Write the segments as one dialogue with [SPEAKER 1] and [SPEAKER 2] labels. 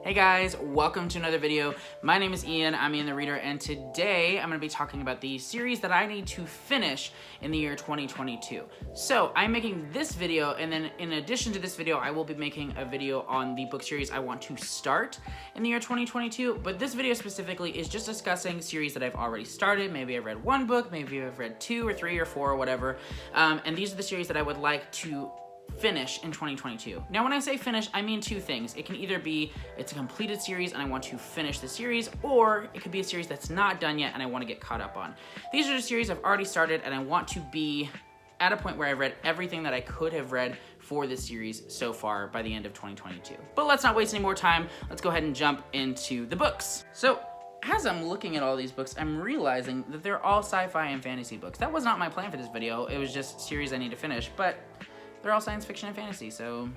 [SPEAKER 1] Hey guys, welcome to another video. My name is Ian, I'm Ian the Reader, and today I'm going to be talking about the series that I need to finish in the year 2022. So I'm making this video, and then in addition to this video, I will be making a video on the book series I want to start in the year 2022, but this video specifically is just discussing series that I've already started. Maybe I've read one book, maybe I've read 2 or 3 or 4 or whatever, and these are the series that I would like to finish in 2022. Now, when I say finish, I mean two things. It can either be it's a completed series and I want to finish the series, or it could be a series that's not done yet and I want to get caught up on. These are the series I've already started and I want to be at a point where I've read everything that I could have read for this series so far by the end of 2022. But let's not waste any more time. Let's go ahead and jump into the books. So, as I'm looking at all these books, I'm realizing that they're all sci-fi and fantasy books. That was not my plan for this video. It was just series I need to finish, but they're all science fiction and fantasy, so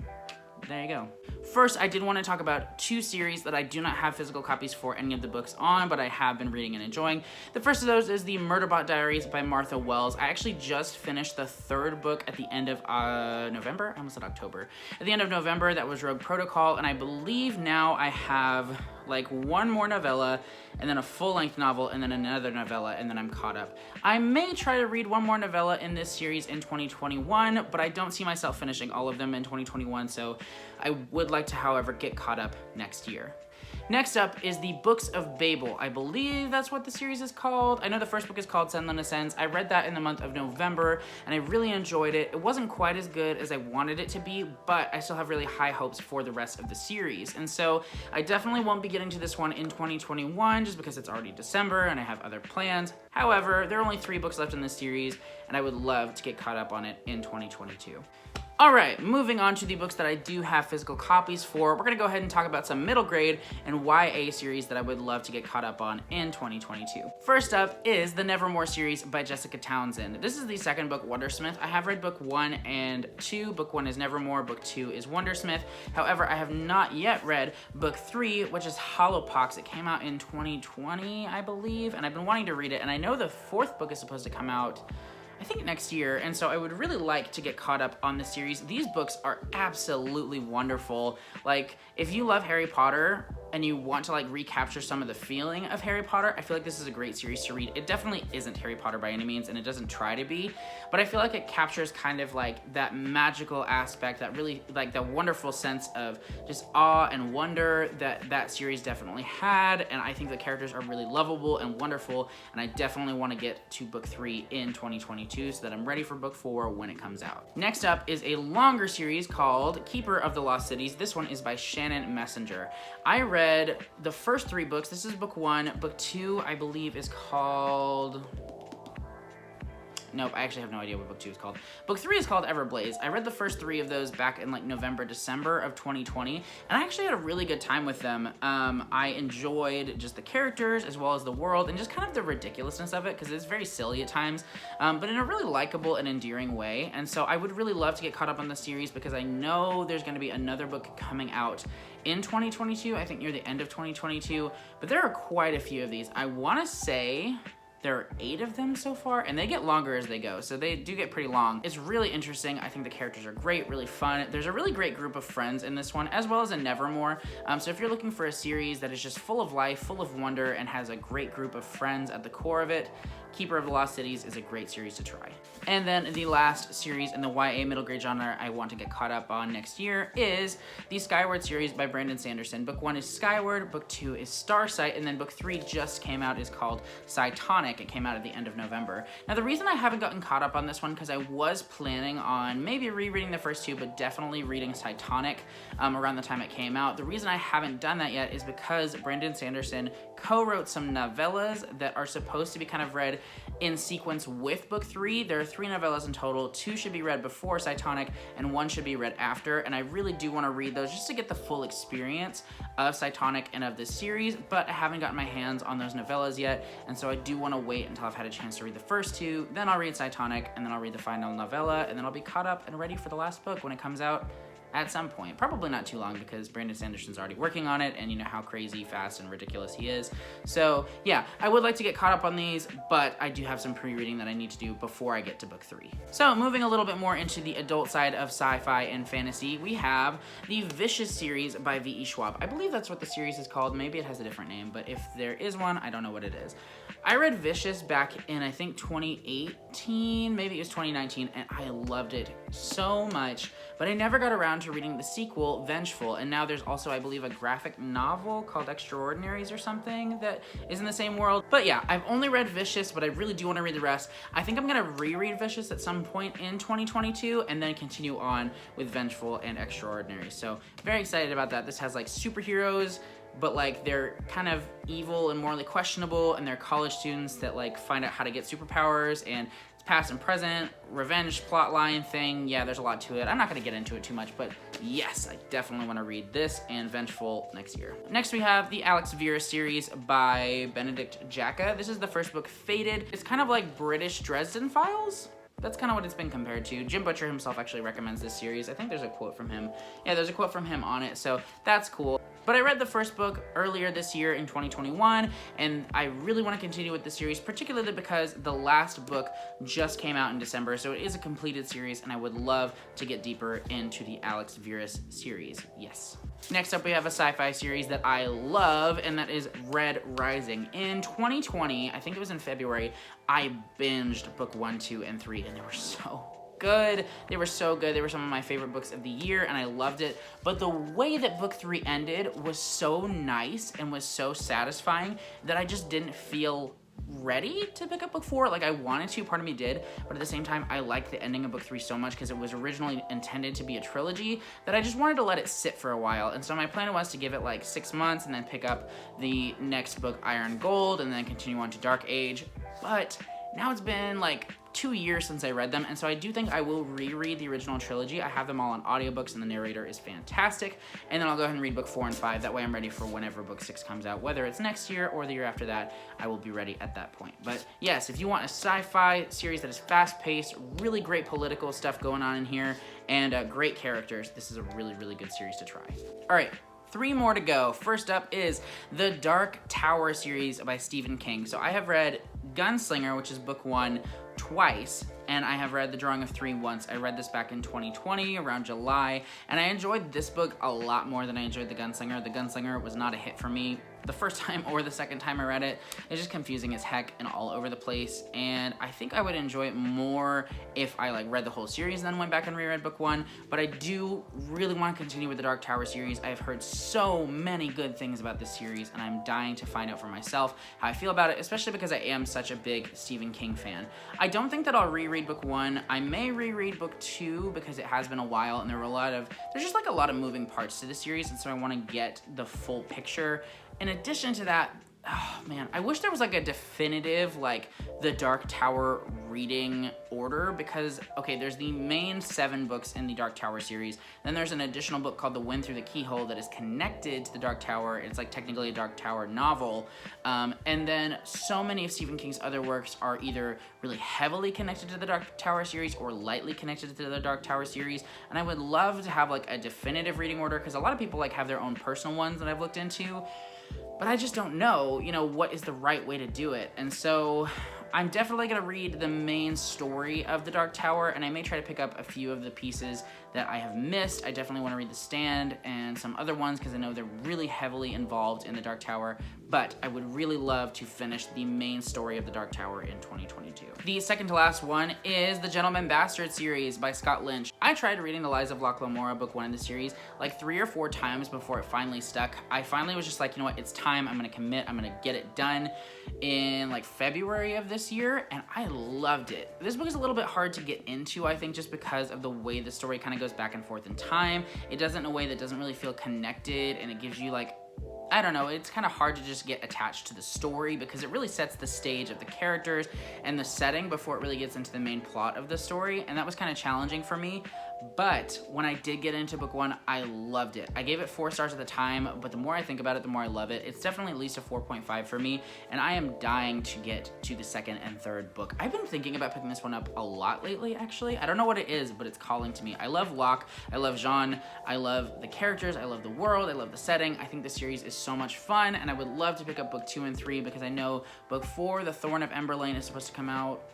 [SPEAKER 1] there you go. First, I did want to talk about 2 series that I do not have physical copies for any of the books on, but I have been reading and enjoying. The first of those is the Murderbot Diaries by Martha Wells. I actually just finished the 3rd book at the end of November? I almost said October. At the end of November, that was Rogue Protocol, and I believe now I have like one more novella, and then a full-length novel, and then another novella, and then I'm caught up. I may try to read one more novella in this series in 2021, but I don't see myself finishing all of them in 2021, so I would like to, however, get caught up next year. Next up is the Books of Babel. I believe that's what the series is called. I know the first book is called Senlin Ascends. I read that in the month of November, and I really enjoyed it. It wasn't quite as good as I wanted it to be, but I still have really high hopes for the rest of the series. And so I definitely won't be getting to this one in 2021 just because it's already December and I have other plans. However, there are only 3 books left in this series, and I would love to get caught up on it in 2022. Alright, moving on to the books that I do have physical copies for, we're going to go ahead and talk about some middle grade and YA series that I would love to get caught up on in 2022. First up is the Nevermoor series by Jessica Townsend. This is the 2nd book, Wondersmith. I have read book 1 and 2. Book 1 is Nevermoor, book 2 is Wondersmith. However, I have not yet read book 3, which is Hollowpox. It came out in 2020, I believe, and I've been wanting to read it, and I know the 4th book is supposed to come out I think next year, and so I would really like to get caught up on the series. These books are absolutely wonderful. Like, if you love Harry Potter and you want to like recapture some of the feeling of Harry Potter, I feel like this is a great series to read. It definitely isn't Harry Potter by any means, and it doesn't try to be, but I feel like it captures kind of like that magical aspect, that really like the wonderful sense of just awe and wonder that that series definitely had, and I think the characters are really lovable and wonderful, and I definitely want to get to book 3 in 2022 so that I'm ready for book 4 when it comes out. Next up is a longer series called Keeper of the Lost Cities. This one is by Shannon Messenger. I read the first 3 books. This is book 1. Book 2, I believe, is called... Nope, I actually have no idea what book 2 is called. Book 3 is called Everblaze. I read the first 3 of those back in like November, December of 2020, and I actually had a really good time with them. I enjoyed just the characters as well as the world and just kind of the ridiculousness of it, because it's very silly at times, but in a really likable and endearing way. And so I would really love to get caught up on the series because I know there's going to be another book coming out in 2022, I think near the end of 2022, but there are quite a few of these. I want to say there are 8 of them so far, and they get longer as they go, so they do get pretty long. It's really interesting. I think the characters are great, really fun. There's a really great group of friends in this one, as well as in Nevermoor. So if you're looking for a series that is just full of life, full of wonder, and has a great group of friends at the core of it, Keeper of the Lost Cities is a great series to try. And then the last series in the YA middle grade genre I want to get caught up on next year is the Skyward series by Brandon Sanderson. Book 1 is Skyward, book 2 is Starsight, and then book 3 just came out, is called Sci-Fi. It came out at the end of November. Now, the reason I haven't gotten caught up on this one, because I was planning on maybe rereading the first 2, but definitely reading Sci-Fi around the time it came out. The reason I haven't done that yet is because Brandon Sanderson co-wrote some novellas that are supposed to be kind of read in sequence with book 3. There are 3 novellas in total. 2 should be read before Sci-Fi, and 1 should be read after, and I really do want to read those just to get the full experience of Sci-Fi and of this series, but I haven't gotten my hands on those novellas yet, and so I do want to wait until I've had a chance to read the first 2, then I'll read Sci-Fi, and then I'll read the final novella, and then I'll be caught up and ready for the last book when it comes out at some point. Probably not too long because Brandon Sanderson's already working on it, and you know how crazy, fast, and ridiculous he is. So yeah, I would like to get caught up on these, but I do have some pre-reading that I need to do before I get to book 3. So moving a little bit more into the adult side of sci-fi and fantasy, we have the Vicious series by V.E. Schwab. I believe that's what the series is called. Maybe it has a different name, but if there is one, I don't know what it is. I read Vicious back in, I think, 2018, maybe it was 2019, and I loved it so much, but I never got around to reading the sequel, Vengeful, and now there's also, I believe, a graphic novel called Extraordinaries or something that is in the same world. But yeah, I've only read Vicious, but I really do want to read the rest. I think I'm going to reread Vicious at some point in 2022, and then continue on with Vengeful and Extraordinaries. So very excited about that. This has like superheroes, but like they're kind of evil and morally questionable, and they're college students that like find out how to get superpowers, and it's past and present, revenge plotline thing. Yeah, there's a lot to it. I'm not gonna get into it too much, but yes, I definitely wanna read this and Vengeful next year. Next we have the Alex Vera series by Benedict Jacka. This is the first book, Fated. It's kind of like British Dresden Files. That's kind of what it's been compared to. Jim Butcher himself actually recommends this series. I think there's a quote from him. Yeah, there's a quote from him on it, so that's cool. But I read the first book earlier this year in 2021, and I really want to continue with the series, particularly because the last book just came out in December, so it is a completed series, and I would love to get deeper into the Alex Veras series. Yes. Next up, we have a sci-fi series that I love, and that is Red Rising. In 2020, I think it was in February, I binged book 1, 2, and 3, and they were so good. They were so good. They were some of my favorite books of the year, and I loved it. But the way that book 3 ended was so nice and was so satisfying that I just didn't feel ready to pick up book 4. Like, I wanted to, part of me did, but at the same time, I liked the ending of book 3 so much because it was originally intended to be a trilogy that I just wanted to let it sit for a while. And so my plan was to give it like 6 months and then pick up the next book, Iron Gold, and then continue on to Dark Age. But now it's been like 2 years since I read them, and so I do think I will reread the original trilogy. I have them all on audiobooks, and the narrator is fantastic, and then I'll go ahead and read book 4 and 5. That way I'm ready for whenever book 6 comes out, whether it's next year or the year after that. I will be ready at that point. But yes, if you want a sci-fi series that is fast-paced, really great political stuff going on in here, and great characters, this is a really, really good series to try. All right. 3 more to go. First up is the Dark Tower series by Stephen King. So I have read Gunslinger, which is book 1, twice, and I have read The Drawing of 3 once. I read this back in 2020, around July, and I enjoyed this book a lot more than I enjoyed The Gunslinger. The Gunslinger was not a hit for me the first time or the second time I read it. It's just confusing as heck and all over the place, and I think I would enjoy it more if I like read the whole series and then went back and reread book 1, but I do really want to continue with the Dark Tower series. I have heard so many good things about this series, and I'm dying to find out for myself how I feel about it, especially because I am such a big Stephen King fan. I don't think that I'll reread book 1. I may reread book 2 because it has been a while, and there's just like a lot of moving parts to the series, and so I want to get the full picture. In addition to that, oh man, I wish there was like a definitive like the Dark Tower reading order, because okay, there's the main 7 books in the Dark Tower series, then there's an additional book called The Wind Through the Keyhole that is connected to the Dark Tower. It's like technically a Dark Tower novel, and then so many of Stephen King's other works are either really heavily connected to the Dark Tower series or lightly connected to the Dark Tower series, and I would love to have like a definitive reading order, because a lot of people like have their own personal ones that I've looked into, but I just don't know, what is the right way to do it. And so I'm definitely going to read the main story of the Dark Tower, and I may try to pick up a few of the pieces that I have missed. I definitely want to read The Stand and some other ones because I know they're really heavily involved in the Dark Tower, but I would really love to finish the main story of the Dark Tower in 2022. The second to last one is the Gentleman Bastard series by Scott Lynch. I tried reading The Lies of Locke Lamora, book 1 in the series, like 3 or 4 times before it finally stuck. I finally was just like, you know what, it's time, I'm gonna commit, I'm gonna get it done in like February of this year, and I loved it. This book is a little bit hard to get into, I think, just because of the way the story kind of goes back and forth in time. It does it in a way that doesn't really feel connected, and it gives you like I don't know, it's kind of hard to just get attached to the story because it really sets the stage of the characters and the setting before it really gets into the main plot of the story, and that was kind of challenging for me. But when I did get into book 1, I loved it. I gave it 4 stars at the time, but the more I think about it, the more I love it. It's definitely at least a 4.5 for me, and I am dying to get to the 2nd and 3rd book. I've been thinking about picking this one up a lot lately, actually. I don't know what it is, but it's calling to me. I love Locke, I love Jean, I love the characters, I love the world, I love the setting. I think the series is so much fun, and I would love to pick up book 2 and 3 because I know book 4, The Thorn of Emberlane, is supposed to come out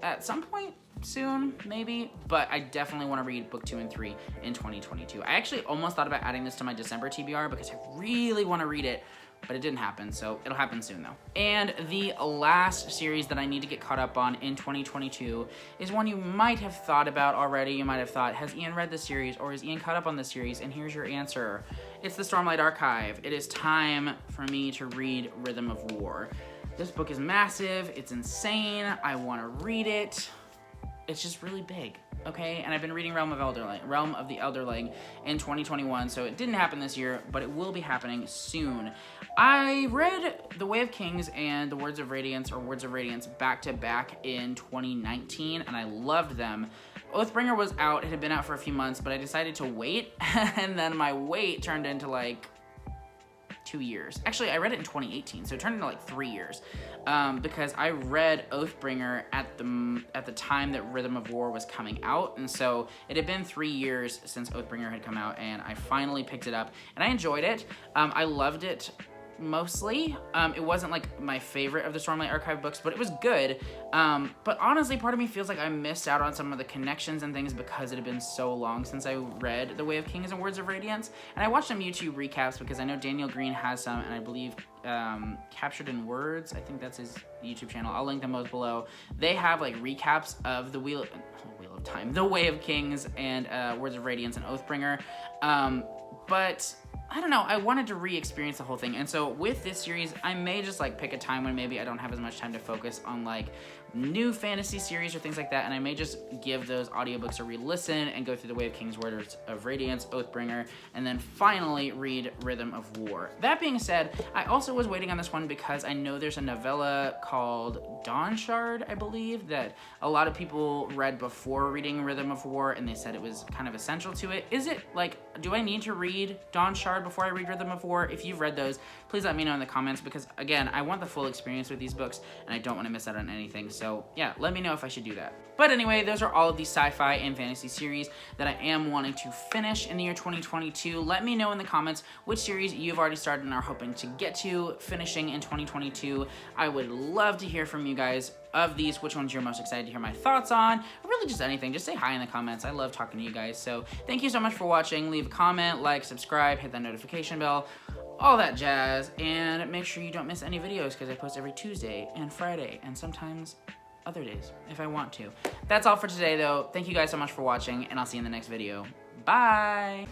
[SPEAKER 1] at some point soon, maybe, but I definitely want to read book 2 and 3 in 2022. I actually almost thought about adding this to my December TBR because I really want to read it, but it didn't happen, so it'll happen soon though. And the last series that I need to get caught up on in 2022 is one you might have thought about already. You might have thought, has Ian read the series, or is Ian caught up on the series? And here's your answer. It's the Stormlight Archive. It is time for me to read Rhythm of War. This book is massive, it's insane, I want to read it. It's just really big, okay? And I've been reading Realm of the Elderling in 2021, so it didn't happen this year, but it will be happening soon. I read The Way of Kings and The Words of Radiance, or Words of Radiance, back to back in 2019, and I loved them. Oathbringer was out, it had been out for a few months, but I decided to wait, and then my wait turned into like 2 years. Actually, I read it in 2018, so it turned into like 3 years, because I read Oathbringer at the time that Rhythm of War was coming out, and so it had been 3 years since Oathbringer had come out, and I finally picked it up, and I enjoyed it. I loved it mostly. It wasn't like my favorite of the Stormlight Archive books, but it was good. But honestly, part of me feels like I missed out on some of the connections and things because it had been so long since I read The Way of Kings and Words of Radiance. And I watched some YouTube recaps because I know Daniel Green has some, and I believe Captured in Words, I think that's his YouTube channel. I'll link them both below. They have like recaps of The Wheel of Time, The Way of Kings, and Words of Radiance and Oathbringer. But I don't know, I wanted to re-experience the whole thing, and so with this series, I may just like pick a time when maybe I don't have as much time to focus on like new fantasy series or things like that, and I may just give those audiobooks a re-listen and go through The Way of Kings, Words of Radiance, Oathbringer, and then finally read Rhythm of War. That being said, I also was waiting on this one because I know there's a novella called Dawnshard, I believe, that a lot of people read before reading Rhythm of War, and they said it was kind of essential to it. Is it, like, do I need to read Dawnshard before I read Rhythm of War? If you've read those, please let me know in the comments, because again, I want the full experience with these books, and I don't want to miss out on anything. So yeah, let me know if I should do that. But anyway, those are all of the sci-fi and fantasy series that I am wanting to finish in the year 2022. Let me know in the comments which series you've already started and are hoping to get to finishing in 2022. I would love to hear from you guys. Of these, which ones you're most excited to hear my thoughts on, or really just anything. Just say hi in the comments. I love talking to you guys. So thank you so much for watching. Leave a comment, like, subscribe, hit that notification bell, all that jazz, and make sure you don't miss any videos because I post every Tuesday and Friday and sometimes other days if I want to. That's all for today though. Thank you guys so much for watching, and I'll see you in the next video. Bye!